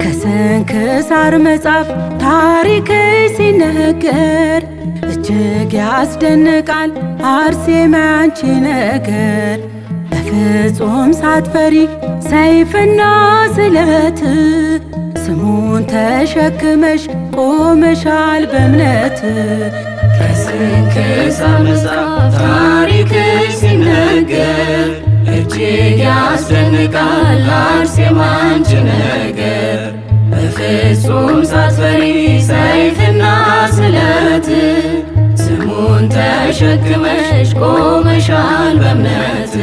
ከስንክሳር መጽሐፍ ታሪክሽ ሲነገር እጅግ ያስደንቃል አርሴማ ያንቺ ነገር። በፍጹም ሳትፈሪ ሰይፍና ስለት ስሙን ተሸክመሽ ቆመሻል በእምነት። ከስንክሳር መጽሐፍ ታሪክሽ ሲነገር እጅግ ያስደንቃል አርሴማ ያንቺ ነገር። በፍጹም ሳትፈሪ ሰይፍና ስለት ስሙን ተሸክመሽ ቆመሻል በእምነት።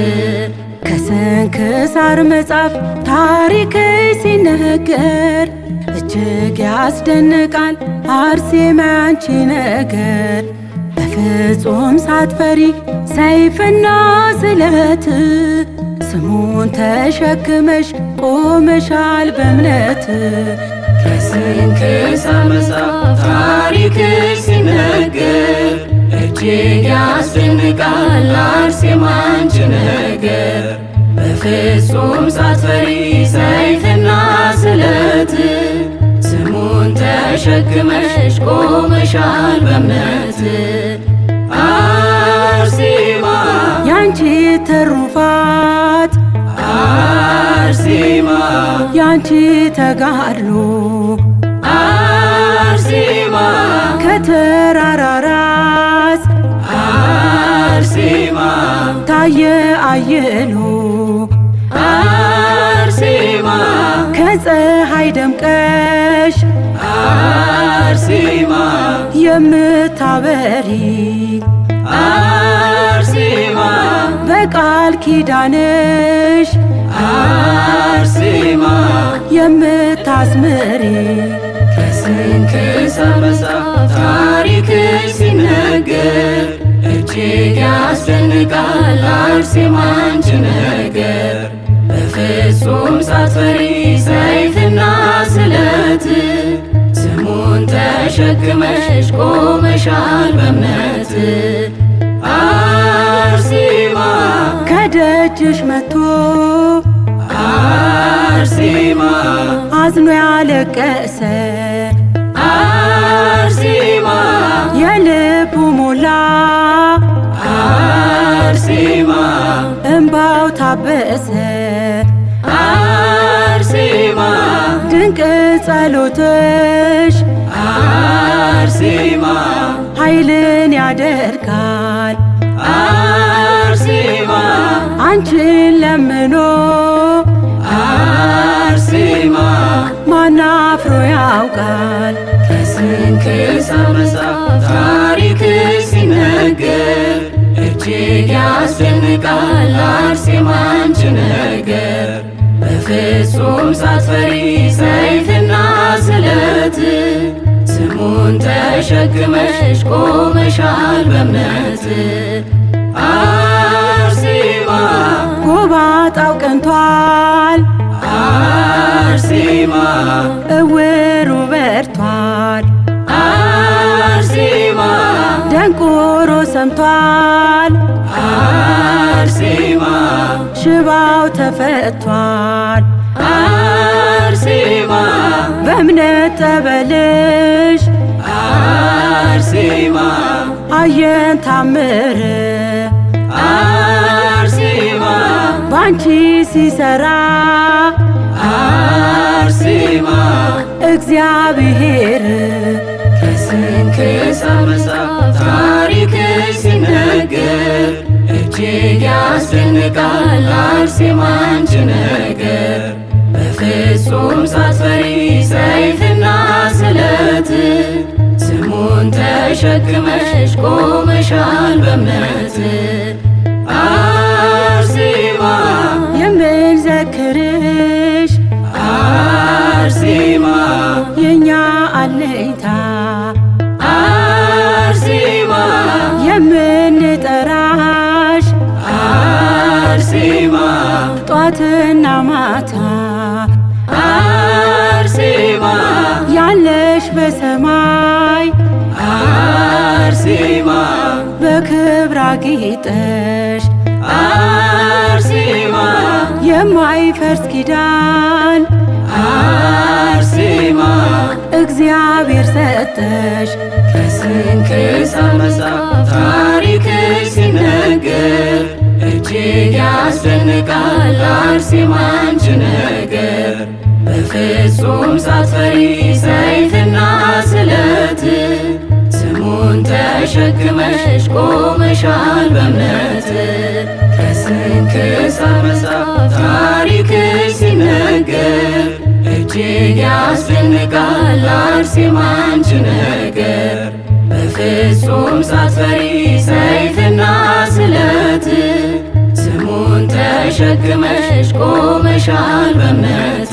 ከስንክሳር መጽሐፍ ታሪክሽ ሲነገር እጅግ ያስደንቃል አርሴማ ያንቺ ነገር። በፍጹም ሳትፈሪ ሰይፍና ስለት ስሙን ተሸክመሽ ቆመሻል በእምነት። ከስንክሳር መጽሐፍ ታሪክሽ ሲነገር እጅግ ያስደንቃል አርሴማ ያንቺ ነገር። በፍጹም ሳትፈሪ ሰይፍና ስለት ስሙን ተሸክመሽ ቆመሻል በእምነት። አርሴማ ያንቺ ትሩፋት አርሴማ ያንቺ ተጋድሎ አርሴማ ከተራራ ራስ አርሴማ ታየ አየሎ አርሴማ ከፀሐይ ደምቀሽ አርሴማ የምታበሪ አርሴማ በቃል ኪዳንሽ አርሴማ የምታስምሪ። ከስንክሳር መጽሐፍ ታሪክሽ ሲነገር እጅግ ያስደንቃል አርሴማ ያንቺ ነገር። በፍጹም ሳትፈሪ ሰይፍና ስለት ስሙን ተሸክመሽ ቆመሻል በእምነት። አርሴማ ከደጅሽ መጥቶ አርሴማ አዝኖ ያለቀሰ አርሴማ የልቡ ሞላ አርሴማ እምባው ታበሰ። አርሴማ ድንቅ ጸሎትሽ አርሴማ ኃይልን ያደርጋል። አርሴማ አንቺን ለምኖ አርሴማ ማን አፍሮ ያውቃል። ከስንክሳር መጽሐፍ ታሪክሽ ሲነገር እጅግ ያስደንቃል አርሴማ ያንቺ ነገር። በፍጹም ሳትፈሪ ሰይፍና ስለት ስሙን ተሸክመሽ ቆመሻል በእምነት። አርሴማ ጎባጣው ቀንቷል አርሴማ እውሩ በርቷል። አርሴማ ደንቆሮ ሰምቷል አርሴማ ሽባው ተፈቷል። አርሴማ በእምነት ጠበልሽ አርሴማ አየን ታምር አርሴማ ባንቺ ሲሰራ አርሴማ እግዚአብሔር። ከስንክሳር መጽሐፍ ታሪክሽ ሲነገር እጅግ ያስደንቃል አርሴማ ያንቺ ነገር። በፍጹም ሳትፈሪ ሰይፍና ስለት ስሙን ተሸክመሽ ቆመሻል በእምነት። አርሴማ የምንዘክርሽ አርሴማ የኛ አለኝታ አርሴማ የምንጠራሽ ማታ አርሴማ ያለሽ በሰማይ አርሴማ በክብር አጊጠሽ አርሴማ የማይፈርስ ኪዳን አርሴማ እግዚአብሔር ሰጠሽ። ከስንክሳር መጽሐፍ ታሪክሽ ሲነገር እጅግ ያስደንቃል አርሴማ አንቺ ነገር። በፍጹም ሳትፈሪ ሰይፍና ስለት ስሙን ተሸክመሽ ቆመሻል በእምነት። ከስንክሳር መጽሐፍ ታሪክሽ ሲነገር እጅግ ያስደንቃል አርሴማ አንቺ ነገር። በፍጹም ሳትፈሪ ሰይፍና ስለት ስሙን ተሸክመሽ ቆመሻል በእምነት።